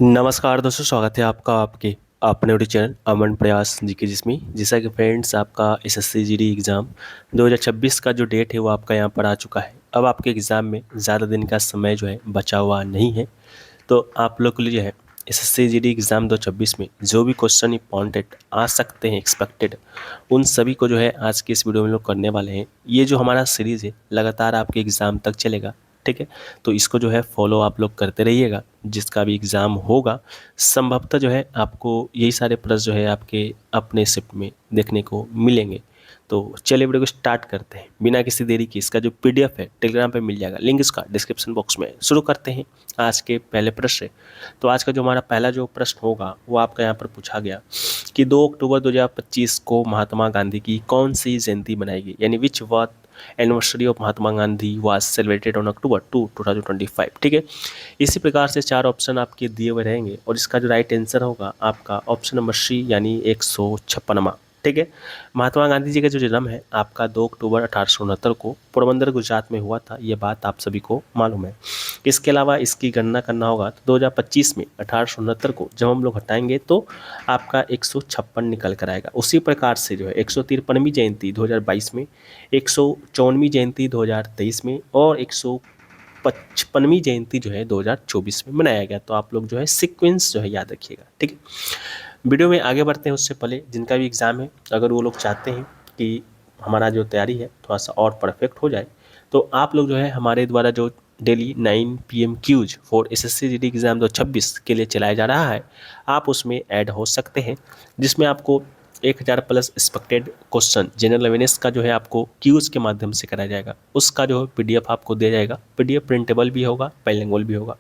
नमस्कार दोस्तों, स्वागत है आपका आपके अपने यूट्यूब चैनल अमन प्रयास जी के जिसमें जैसा कि फ्रेंड्स आपका एसएससी जीडी एग्ज़ाम 2026 का जो डेट है वो आपका यहाँ पर आ चुका है। अब आपके एग्ज़ाम में ज़्यादा दिन का समय जो है बचा हुआ नहीं है। तो आप लोग के लिए जो है एसएससी जीडी एग्ज़ाम 2026 में जो भी क्वेश्चन इंपॉर्टेंट आ सकते हैं एक्सपेक्टेड, उन सभी को जो है आज की इस वीडियो में लोग करने वाले हैं। ये जो हमारा सीरीज़ है लगातार आपके एग्ज़ाम तक चलेगा, ठीक है। तो इसको जो है फॉलो आप लोग करते रहिएगा। जिसका भी एग्ज़ाम होगा संभवतः जो है आपको यही सारे प्रश्न जो है आपके अपने शिफ्ट में देखने को मिलेंगे। तो चलिए वीडियो को स्टार्ट करते हैं बिना किसी देरी के। इसका जो पीडीएफ है टेलीग्राम पे मिल जाएगा, लिंक इसका डिस्क्रिप्शन बॉक्स में। शुरू करते हैं आज के पहले प्रश्न से। तो आज का जो हमारा पहला जो प्रश्न होगा वो आपका यहाँ पर पूछा गया कि 2 अक्टूबर 2025 को महात्मा गांधी की कौन सी जयंती मनाएगी, यानी which worth anniversary of Mahatma Gandhi was celebrated on October 2 2025, ठीक है। इसी प्रकार से 4 ऑप्शन आपके दिए हुए रहेंगे और इसका जो राइट आंसर होगा आपका ऑप्शन नंबर सी यानी 156वां, ठीक है। महात्मा गांधी जी का जो जन्म है आपका 2 अक्टूबर 1869 को पोरबंदर गुजरात में हुआ था। ये बात आप सभी को मालूम है। इसके अलावा इसकी गणना करना होगा तो 2025 में 1869 को जब हम लोग हटाएंगे तो आपका 156 निकल कर आएगा। उसी प्रकार से जो है 153वीं जयंती 2022 में, 154वीं जयंती 2023 में और 155वीं जयंती जो है 2024 में मनाया गया। तो आप लोग जो है सीक्वेंस जो है याद रखिएगा, ठीक है। वीडियो में आगे बढ़ते हैं उससे पहले जिनका भी एग्ज़ाम है, अगर वो लोग चाहते हैं कि हमारा जो तैयारी है थोड़ा सा और परफेक्ट हो जाए, तो आप लोग जो है हमारे द्वारा जो daily 9 PM quiz for SSC GD exam 2026 के लिए चलाया जा रहा है, आप उसमें ऐड हो सकते हैं। जिसमें आपको 1000 plus expected question general awareness का जो है आपको क्यूज के माध्यम से कराया जाएगा। उसका जो है पीडीएफ आपको दिया जाएगा। पीडीएफ प्रिंटेबल भी होगा, बाइलिंगुअल भी होगा।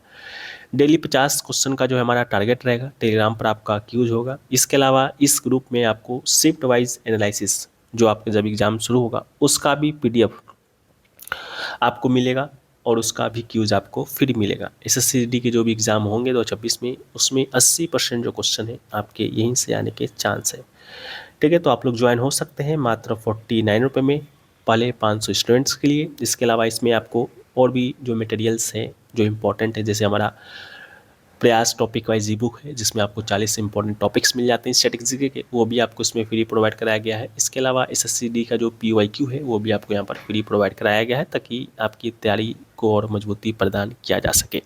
डेली 50 क्वेश्चन का जो है हमारा टारगेट रहेगा। टेलीग्राम पर आपका क्यूज होगा। इसके अलावा इस ग्रुप में आपको शिफ्ट वाइज एनालिसिस जो आपके जब एग्ज़ाम शुरू होगा उसका भी पीडीएफ आपको मिलेगा और उसका भी क्यूज आपको फ्री मिलेगा। एसएससी जीडी के जो भी एग्ज़ाम होंगे 2026 में उसमें 80% जो क्वेश्चन है आपके यहीं से आने के चांस है, ठीक है। तो आप लोग ज्वाइन हो सकते हैं मात्र 49 रुपये में, पहले 500 स्टूडेंट्स के लिए। इसके अलावा इसमें आपको और भी जो मटेरियल्स हैं जो इम्पोर्टेंट है, जैसे हमारा प्रयास टॉपिक वाइज ई बुक है जिसमें आपको 40 इंपॉर्टेंट टॉपिक्स मिल जाते हैं स्टैटिस्टिक्स के, वो भी आपको इसमें फ्री प्रोवाइड कराया गया है। इसके अलावा एसएससीडी का जो पीवाईक्यू है वो भी आपको यहाँ पर फ्री प्रोवाइड कराया गया है ताकि आपकी तैयारी को और मजबूती प्रदान किया जा सके।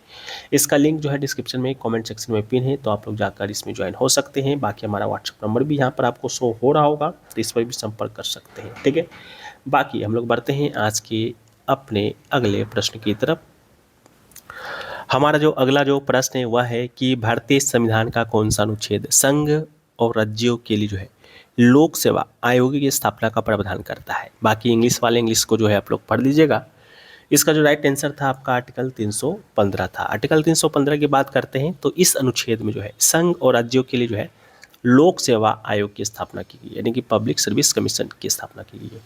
इसका लिंक जो है डिस्क्रिप्शन में कमेंट सेक्शन में पिन है, तो आप लोग जाकर इसमें ज्वाइन हो सकते हैं। बाकी हमारा व्हाट्सअप नंबर भी यहाँ पर आपको शो हो रहा होगा, तो इस पर भी संपर्क कर सकते हैं, ठीक है। बाकी हम लोग बढ़ते हैं आज के अपने अगले प्रश्न की तरफ। हमारा जो अगला जो प्रश्न है वह है कि भारतीय संविधान का कौन सा अनुच्छेद संघ और राज्यों के लिए जो है लोक सेवा आयोग की स्थापना का प्रावधान करता है। बाकी इंग्लिश वाले इंग्लिश को जो है आप लोग पढ़ लीजिएगा। इसका जो राइट आंसर था आपका आर्टिकल 315 था। आर्टिकल 315 की बात करते हैं तो इस अनुच्छेद में जो है संघ और राज्यों के लिए जो है लोक सेवा आयोग की स्थापना की गई, यानी कि पब्लिक सर्विस कमीशन की स्थापना की गई है।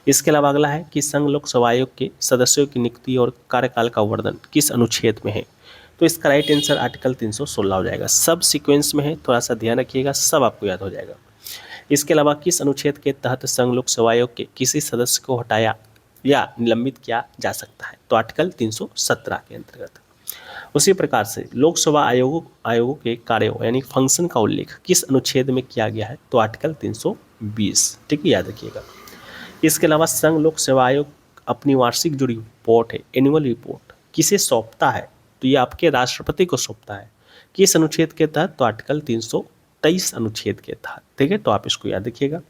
इसके अलावा अगला है कि संघ लोक सेवा आयोग के सदस्यों की नियुक्ति और कार्यकाल का वर्णन किस अनुच्छेद में है। तो इसका राइट आंसर आर्टिकल 316 हो जाएगा। सब सीक्वेंस में है, थोड़ा सा ध्यान रखिएगा, सब आपको याद हो जाएगा। इसके अलावा किस अनुच्छेद के तहत संघ लोक सेवा आयोग के किसी सदस्य को हटाया या निलंबित किया जा सकता है। तो आर्टिकल 317 के अंतर्गत। उसी प्रकार से लोकसभा आयोगों के कार्यों यानी फंक्शन का उल्लेख किस अनुच्छेद में किया गया है। तो आर्टिकल 320, ठीक है, याद रखिएगा। इसके अलावा संघ लोक सेवा आयोग अपनी वार्षिक जो रिपोर्ट है एनुअल रिपोर्ट किसे सौंपता है। तो ये आपके राष्ट्रपति को सौंपता है। किस अनुच्छेद के तहत। तो आर्टिकल 323 अनुच्छेद के तहत, ठीक है। तो आप इसको याद रखिएगा।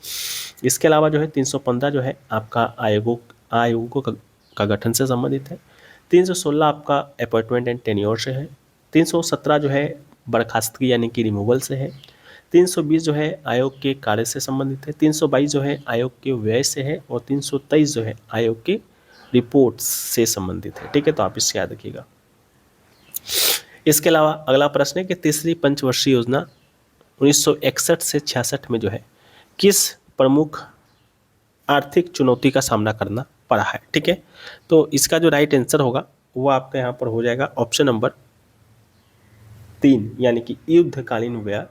इसके अलावा जो है 315 जो है आपका आयोगों का गठन से संबंधित है। 316 आपका अपॉइंटमेंट एंड टेन्योर से है। 317 जो है बर्खास्तगी यानी कि रिमूवल से है। 320 जो है आयोग के कार्य से संबंधित है। 322 जो है आयोग के व्यय से है और 323 जो है आयोग के रिपोर्ट से संबंधित है, ठीक है। तो आप इससे याद रखिएगा। इसके अलावा अगला प्रश्न है कि तीसरी पंचवर्षीय योजना 1961 से 66 में जो है किस प्रमुख आर्थिक चुनौती का सामना करना पड़ा है, ठीक है। तो इसका जो राइट आंसर होगा वो आपका यहाँ पर हो जाएगा ऑप्शन नंबर 3 यानी कि युद्धकालीन व्यय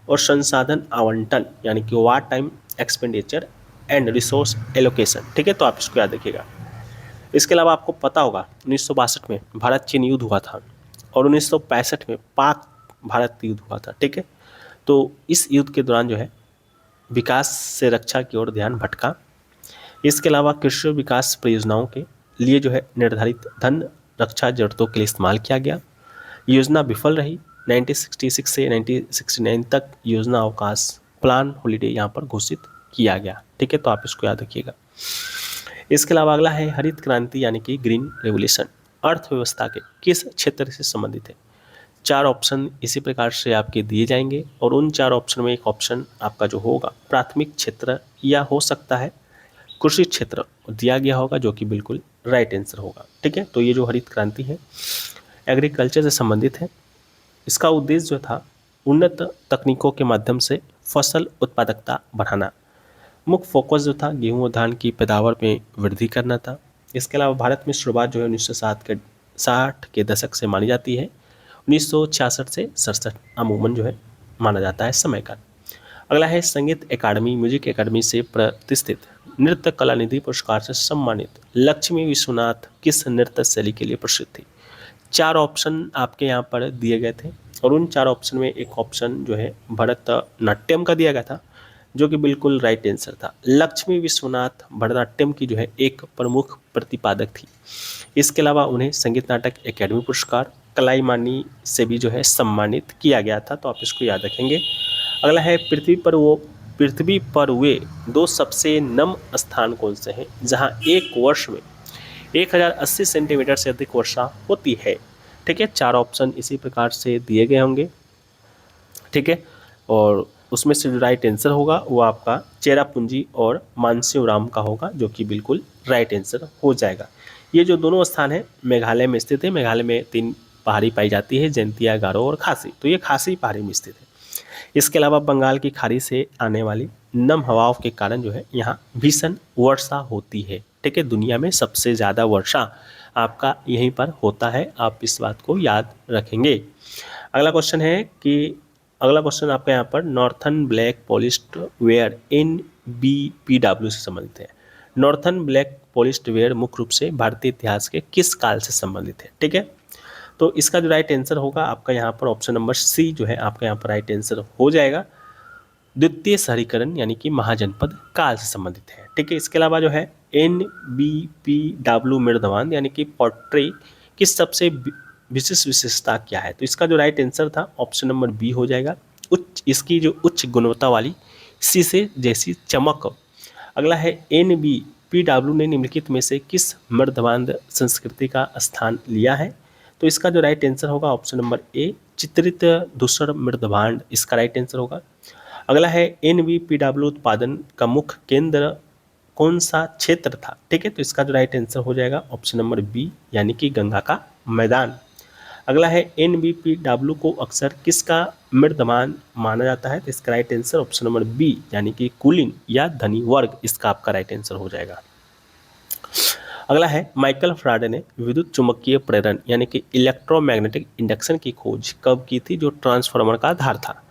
और संसाधन आवंटन यानी कि war time expenditure and resource allocation, ठीक है। तो आप इसको याद रखिएगा। इसके अलावा आपको पता होगा 1962 में भारत चीन युद्ध हुआ था और 1965 में पाक भारत युद्ध हुआ था, ठीक है। तो इस युद्ध के दौरान जो है विकास से रक्षा की ओर ध्यान भटका। इसके अलावा कृषि विकास परियोजनाओं के लिए जो है निर्धारित धन रक्षा जरूरतों के लिए इस्तेमाल किया गया। योजना विफल रही। 1966 से 1969 तक योजना अवकाश प्लान हॉलिडे यहाँ पर घोषित किया गया, ठीक है। तो आप इसको याद रखिएगा। इसके अलावा अगला है हरित क्रांति यानी कि ग्रीन रेवोल्यूशन अर्थव्यवस्था के किस क्षेत्र से संबंधित है। 4 ऑप्शन इसी प्रकार से आपके दिए जाएंगे और उन 4 ऑप्शन में एक ऑप्शन आपका जो होगा प्राथमिक क्षेत्र या हो सकता है कृषि क्षेत्र दिया गया होगा, जो कि बिल्कुल राइट आंसर होगा, ठीक है। तो ये जो हरित क्रांति है एग्रीकल्चर से संबंधित है। इसका उद्देश्य जो था उन्नत तकनीकों के माध्यम से फसल उत्पादकता बढ़ाना। मुख्य फोकस जो था गेहूं और धान की पैदावार में वृद्धि करना था। इसके अलावा भारत में शुरुआत जो है 1960 के दशक से मानी जाती है। 1966 से 67 अमूमन जो है माना जाता है समय का। अगला है संगीत एकेडमी म्यूजिक एकेडमी से प्रतिष्ठित नृत्य कला निधि पुरस्कार से सम्मानित लक्ष्मी विश्वनाथ किस नृत्य शैली के लिए प्रसिद्ध थी। 4 ऑप्शन आपके यहाँ पर दिए गए थे और उन 4 ऑप्शन में एक ऑप्शन जो है भरतनाट्यम का दिया गया था, जो कि बिल्कुल राइट आंसर था। लक्ष्मी विश्वनाथ भरतनाट्यम की जो है एक प्रमुख प्रतिपादक थी। इसके अलावा उन्हें संगीत नाटक अकेडमी पुरस्कार कलाईमानी से भी जो है सम्मानित किया गया था, तो आप इसको याद रखेंगे। अगला है पृथ्वी पर वे 2 सबसे नम स्थान कौन से हैं जहां एक वर्ष में 1080 सेंटीमीटर से अधिक वर्षा होती है, ठीक है। 4 ऑप्शन इसी प्रकार से दिए गए होंगे, ठीक है। और उसमें से जो राइट आंसर होगा वो आपका चेरापूंजी और मानसेवराम का होगा, जो कि बिल्कुल राइट आंसर हो जाएगा। ये जो दोनों स्थान है मेघालय में स्थित है। मेघालय में 3 पहाड़ी पाई जाती है, जयंतिया, गारो और खासी। तो ये खासी पहाड़ी में स्थित है। इसके अलावा बंगाल की खाड़ी से आने वाली नम हवाओं के कारण जो है यहाँ भीषण वर्षा होती है, ठीक है। दुनिया में सबसे ज़्यादा वर्षा आपका यहीं पर होता है, आप इस बात को याद रखेंगे। अगला क्वेश्चन आपका यहाँ पर northern black polished where NBPW से संबंधित है। नॉर्थन ब्लैक पॉलिश्ड वेयर मुख्य रूप से भारतीय इतिहास के किस काल से संबंधित है, ठीक है। तो इसका जो राइट आंसर होगा आपका यहाँ पर ऑप्शन नंबर सी जो है आपका यहाँ पर राइट आंसर हो जाएगा। द्वितीय शहरीकरण यानी कि महाजनपद काल से संबंधित है, ठीक है। इसके अलावा जो है NBPW मृदवान यानी कि पॉटरी की सबसे विशेष विशेषता क्या है। तो इसका जो राइट आंसर था ऑप्शन नंबर बी हो जाएगा। इसकी जो उच्च गुणवत्ता वाली शीशे जैसी चमक। अगला है NBPW ने निम्नलिखित में से किस मृदवान संस्कृति का स्थान लिया है। तो इसका जो राइट आंसर होगा ऑप्शन नंबर ए चित्रित धूसर मृदभांड इसका राइट आंसर होगा। अगला है NBPW उत्पादन का मुख्य केंद्र कौन सा क्षेत्र था, ठीक है। तो इसका जो राइट आंसर हो जाएगा ऑप्शन नंबर बी यानी कि गंगा का मैदान। अगला है NBPW को अक्सर किसका मृदमान माना जाता है। तो इसका right answer option number B यानी कि कुलीन या धनी वर्ग इसका आपका राइट आंसर हो जाएगा। अगला है माइकल फैराडे ने विद्युत चुंबकीय प्रेरण यानी कि इलेक्ट्रोमैग्नेटिक इंडक्शन की खोज कब की थी, जो ट्रांसफार्मर का आधार था।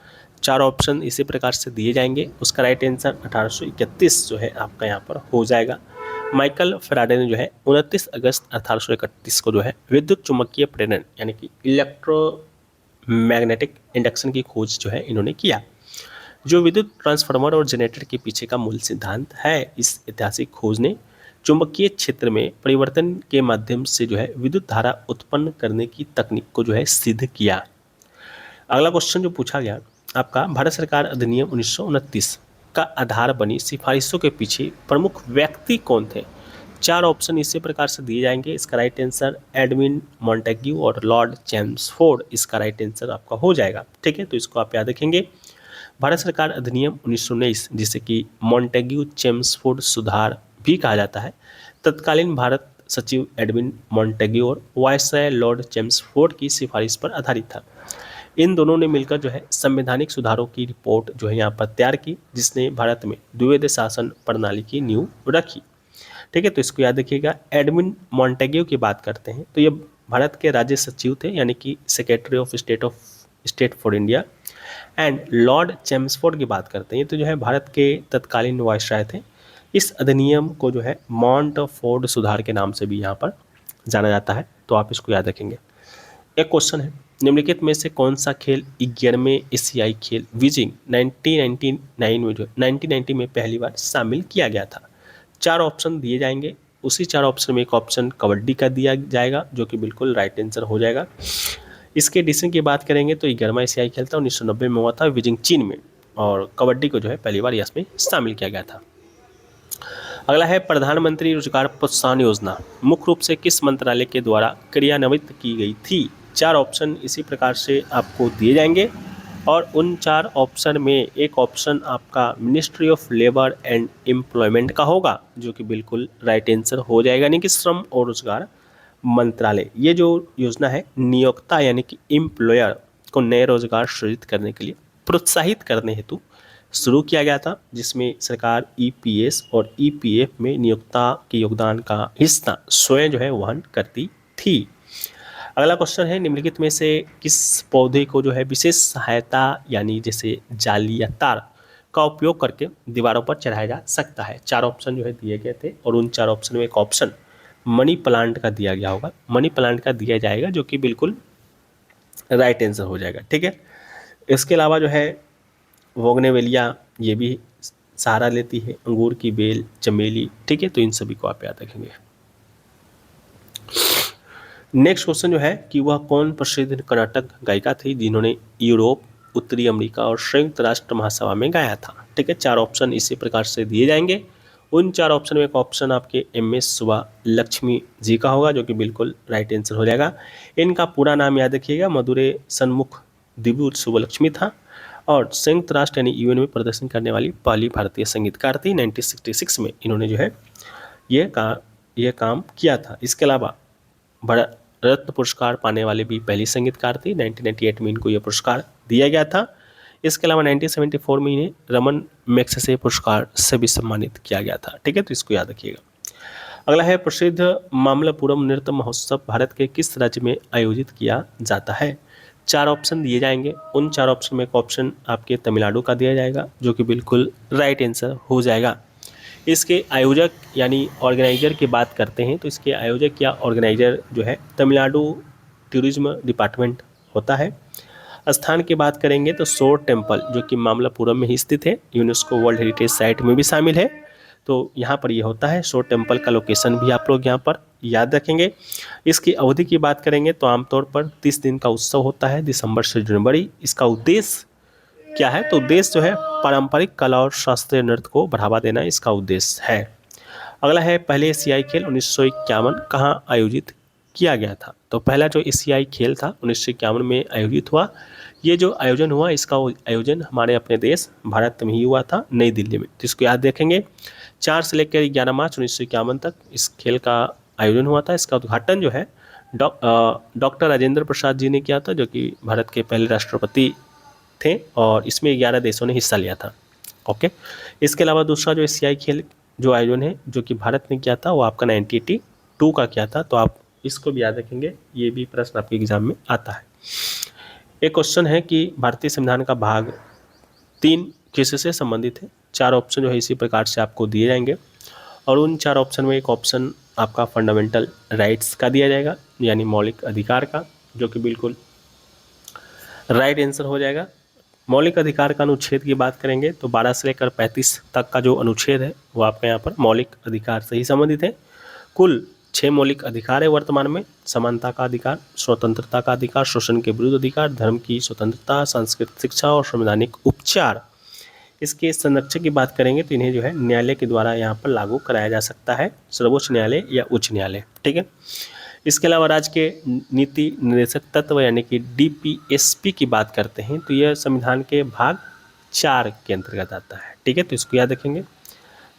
4 ऑप्शन इसी प्रकार से दिए जाएंगे। उसका राइट आंसर 1831 जो है आपका यहाँ पर हो जाएगा। माइकल फैराडे ने जो है 29 अगस्त 1831 को जो है विद्युत चुंबकीय प्रेरण यानी कि इलेक्ट्रोमैग्नेटिक इंडक्शन की खोज जो है इन्होंने किया, जो विद्युत ट्रांसफार्मर और जनरेटर के पीछे का मूल सिद्धांत है। इस ऐतिहासिक खोज ने चुंबकीय क्षेत्र में परिवर्तन के माध्यम से जो है विद्युत धारा उत्पन्न करने की तकनीक को जो है सिद्ध किया। अगला क्वेश्चन जो पूछा गया आपका भारत सरकार अधिनियम 1929 का आधार बनी सिफारिशों के पीछे प्रमुख व्यक्ति कौन थे। 4 ऑप्शन इसी प्रकार से दिए जाएंगे। इसका राइट आंसर एडविन मॉन्टेग्यू और लॉर्ड चेम्सफोर्ड इसका राइट आंसर आपका हो जाएगा, ठीक है। तो इसको आप याद रखेंगे। भारत सरकार अधिनियम 1919 जिसे कि मॉन्टेग्यू चेम्सफोर्ड सुधार भी कहा जाता है, तत्कालीन भारत सचिव एडविन मॉन्टेग्यू और वायसराय लॉर्ड चेम्सफोर्ड की सिफारिश पर आधारित था। इन दोनों ने मिलकर जो है संवैधानिक सुधारों की रिपोर्ट जो है यहाँ पर तैयार की, जिसने भारत में द्विवेद शासन प्रणाली की नींव रखी, ठीक है। तो इसको याद रखिएगा। एडविन मॉन्टेग्यू की बात करते हैं तो ये भारत के राज्य सचिव थे यानी कि secretary of state for India. And Lord Chelmsford की बात करते हैं तो जो है भारत के तत्कालीन वायसराय थे। इस अधिनियम को जो है मॉन्टफोर्ड सुधार के नाम से भी यहाँ पर जाना जाता है, तो आप इसको याद रखेंगे। एक क्वेश्चन है, निम्नलिखित में से कौन सा खेल 11वें एशियाई खेल बीजिंग 1999 में जो 1990 में पहली बार शामिल किया गया था? 4 ऑप्शन दिए जाएंगे, उसी 4 ऑप्शन में एक ऑप्शन कबड्डी का दिया जाएगा जो कि बिल्कुल राइट आंसर हो जाएगा। इसके एडिशन की बात करेंगे तो 11वां एशियाई खेल था, 1990 में हुआ था बीजिंग चीन में, और कबड्डी को जो है पहली बार इसमें शामिल किया गया था। अगला है, प्रधानमंत्री रोजगार प्रोत्साहन योजना मुख्य रूप से किस मंत्रालय के द्वारा क्रियान्वित की गई थी? 4 ऑप्शन इसी प्रकार से आपको दिए जाएंगे, और उन 4 ऑप्शन में एक ऑप्शन आपका ministry of labour and employment का होगा जो कि बिल्कुल राइट आंसर हो जाएगा, यानी कि श्रम और रोजगार मंत्रालय। ये जो योजना है नियोक्ता यानी कि एम्प्लॉयर को नए रोजगार सृजित करने के लिए प्रोत्साहित करने हेतु शुरू किया गया था, जिसमें सरकार ईपीएस और ईपीएफ में नियोक्ता के योगदान का हिस्सा स्वयं जो है वहन करती थी। अगला क्वेश्चन है, निम्नलिखित में से किस पौधे को जो है विशेष सहायता यानी जैसे जाली या तार का उपयोग करके दीवारों पर चढ़ाया जा सकता है? 4 ऑप्शन जो है दिए गए थे, और उन 4 ऑप्शन में एक ऑप्शन मनी प्लांट का दिया गया होगा, मनी प्लांट का दिया जाएगा जो कि बिल्कुल राइट आंसर हो जाएगा। ठीक है, इसके अलावा जो है वोगनेवेलिया ये भी सहारा लेती है, अंगूर की बेल, चमेली। ठीक है, तो इन सभी को आप याद रखेंगे। नेक्स्ट क्वेश्चन जो है कि वह कौन प्रसिद्ध कर्नाटक गायिका थी जिन्होंने यूरोप, उत्तरी अमेरिका और संयुक्त राष्ट्र महासभा में गाया था? ठीक है, 4 ऑप्शन इसी प्रकार से दिए जाएंगे, उन 4 ऑप्शन में एक ऑप्शन आपके एम.एस. सुब्बा-लक्ष्मी जी का होगा जो कि बिल्कुल राइट आंसर हो जाएगा। इनका पूरा नाम याद रखिएगा, मदुरै सन्मुख दिव्य सुब्बा-लक्ष्मी था, और संयुक्त राष्ट्र यानी यूएन में प्रदर्शन करने वाली पहली भारतीय संगीतकार थी। 1966 में इन्होंने जो है ये काम किया था। इसके अलावा भारत रत्न पुरस्कार पाने वाले भी पहली संगीतकार थी। 1998 में इनको यह पुरस्कार दिया गया था। इसके अलावा 1974 में इन्हें रमन मैग्सेसे पुरस्कार से भी सम्मानित किया गया था। ठीक है, तो इसको याद रखिएगा। अगला है, प्रसिद्ध मामल्लपुरम नृत्य महोत्सव भारत के किस राज्य में आयोजित किया जाता है? 4 ऑप्शन दिए जाएंगे, उन 4 ऑप्शन में एक ऑप्शन आपके तमिलनाडु का दिया जाएगा जो कि बिल्कुल राइट आंसर हो जाएगा। इसके आयोजक यानी ऑर्गेनाइजर की बात करते हैं तो इसके आयोजक या ऑर्गेनाइजर जो है तमिलनाडु टूरिज्म डिपार्टमेंट होता है। स्थान की बात करेंगे तो शोर टेम्पल जो कि मामल्लपुरम में ही स्थित है, यूनेस्को वर्ल्ड हेरिटेज साइट में भी शामिल है, तो यहाँ पर ये होता है। शोर टेम्पल का लोकेशन भी आप लोग यहाँ पर याद रखेंगे। इसकी अवधि की बात करेंगे तो आमतौर पर 30 दिन का उत्सव होता है, दिसंबर से जनवरी। इसका उद्देश्य क्या है? तो उद्देश्य जो है पारंपरिक कला और शास्त्रीय नृत्य को बढ़ावा देना इसका उद्देश्य है। अगला है, पहले एशियाई खेल 1951 कहाँ आयोजित किया गया था? तो पहला जो एशियाई खेल था 1951 में आयोजित हुआ। ये जो आयोजन हुआ इसका आयोजन हमारे अपने देश भारत में ही हुआ था, नई दिल्ली में, तो इसको याद रखेंगे। 4 से लेकर 11 मार्च 1951 तक इस खेल का आयोजन हुआ था। इसका उद्घाटन जो है डॉक्टर राजेंद्र प्रसाद जी ने किया था जो कि भारत के पहले राष्ट्रपति थे, और इसमें 11 देशों ने हिस्सा लिया था। ओके, इसके अलावा दूसरा जो एशियाई खेल जो आयोजन है जो कि भारत ने किया था वो आपका 1982 का किया था, तो आप इसको भी याद रखेंगे, ये भी प्रश्न आपके एग्जाम में आता है। एक क्वेश्चन है कि भारतीय संविधान का भाग 3 किससे संबंधित है? 4 ऑप्शन जो है इसी प्रकार से आपको दिए जाएंगे, और उन 4 ऑप्शन में एक ऑप्शन आपका फंडामेंटल राइट्स का दिया जाएगा यानी मौलिक अधिकार का, जो कि बिल्कुल राइट आंसर हो जाएगा। मौलिक अधिकार का अनुच्छेद की बात करेंगे तो 12 से लेकर 35 तक का जो अनुच्छेद है वो आपका यहाँ पर मौलिक अधिकार से ही संबंधित है। कुल 6 मौलिक अधिकार है वर्तमान में: समानता का अधिकार, स्वतंत्रता का अधिकार, शोषण के विरुद्ध अधिकार, धर्म की स्वतंत्रता, सांस्कृतिक शिक्षा और संवैधानिक उपचार। इसके संरक्षक की बात करेंगे तो इन्हें जो है न्यायालय के द्वारा यहाँ पर लागू कराया जा सकता है, सर्वोच्च न्यायालय या उच्च न्यायालय। ठीक है, इसके अलावा राज्य के नीति निर्देशक तत्व यानी कि डीपीएसपी की बात करते हैं तो यह संविधान के भाग 4 के अंतर्गत आता है। ठीक है, तो इसको याद रखेंगे।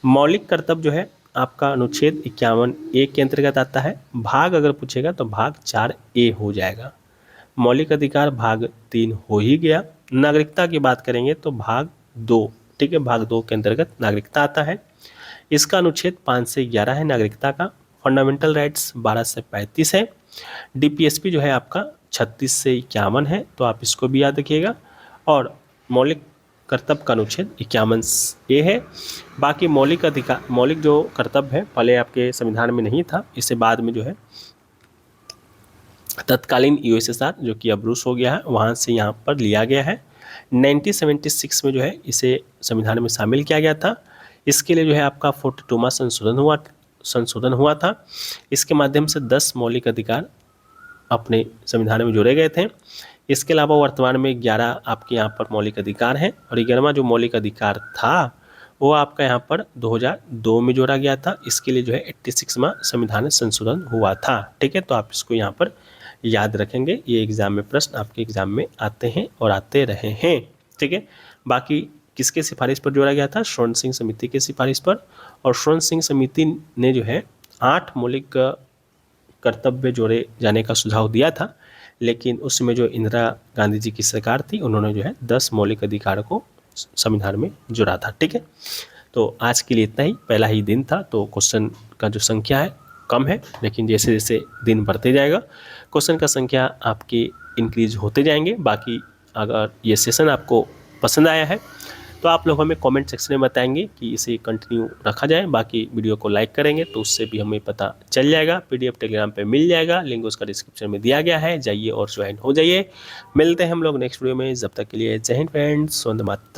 मौलिक कर्तव्य जो है आपका अनुच्छेद 51A के अंतर्गत आता है। भाग अगर पूछेगा तो भाग 4A हो जाएगा। मौलिक अधिकार भाग 3 हो ही गया। नागरिकता की बात करेंगे तो भाग 2, ठीक है, भाग 2 के अंतर्गत नागरिकता आता है। इसका अनुच्छेद 5 से 11 है नागरिकता का। फंडामेंटल राइट्स 12 से 35 है। डीपीएसपी जो है आपका 36 से 51 है, तो आप इसको भी याद रखिएगा। और मौलिक कर्तव्य का अनुच्छेद 51A है। बाकी मौलिक जो कर्तव्य है पहले आपके संविधान में नहीं था, इससे बाद में जो है तत्कालीन यूएसएसआर जो कि अब रूस हो गया है, वहाँ से यहाँ पर लिया गया है। 1976 में जो है इसे संविधान में शामिल किया गया था। इसके लिए जो है आपका 42वां संशोधन हुआ था। इसके माध्यम से 10 मौलिक अधिकार अपने संविधान में जोड़े गए थे। इसके अलावा वर्तमान में 11 आपके यहाँ पर मौलिक अधिकार हैं और 11वां जो मौलिक अधिकार था वो आपका यहाँ पर 2002 में जोड़ा गया था। इसके लिए जो है 86वां संविधान संशोधन हुआ था। ठीक है, तो आप इसको यहाँ पर याद रखेंगे, ये एग्जाम में प्रश्न आपके एग्जाम में आते हैं और आते रहे हैं। ठीक है, बाकी किसके सिफारिश पर जोड़ा गया था? स्वर्ण सिंह समिति के सिफारिश पर। और स्वर्ण सिंह समिति ने जो है 8 मौलिक कर्तव्य जोड़े जाने का सुझाव दिया था, लेकिन उसमें जो इंदिरा गांधी जी की सरकार थी उन्होंने जो है 10 मौलिक अधिकारों को संविधान में जोड़ा था। ठीक है, तो आज के लिए इतना ही, पहला ही दिन था तो क्वेश्चन का जो संख्या है कम है, लेकिन जैसे जैसे दिन बढ़ते जाएगा क्वेश्चन का संख्या आपके इंक्रीज होते जाएंगे। बाकी अगर ये सेशन आपको पसंद आया है तो आप लोग हमें कमेंट सेक्शन में बताएंगे कि इसे कंटिन्यू रखा जाए। बाकी वीडियो को लाइक करेंगे तो उससे भी हमें पता चल जाएगा। पीडीएफ टेलीग्राम पे मिल जाएगा, लिंक उसका डिस्क्रिप्शन में दिया गया है, जाइए और ज्वाइन हो जाइए। मिलते हैं हम लोग नेक्स्ट वीडियो में, जब तक के लिए जय हिंद फ्रेंड्स, वंदे मातरम।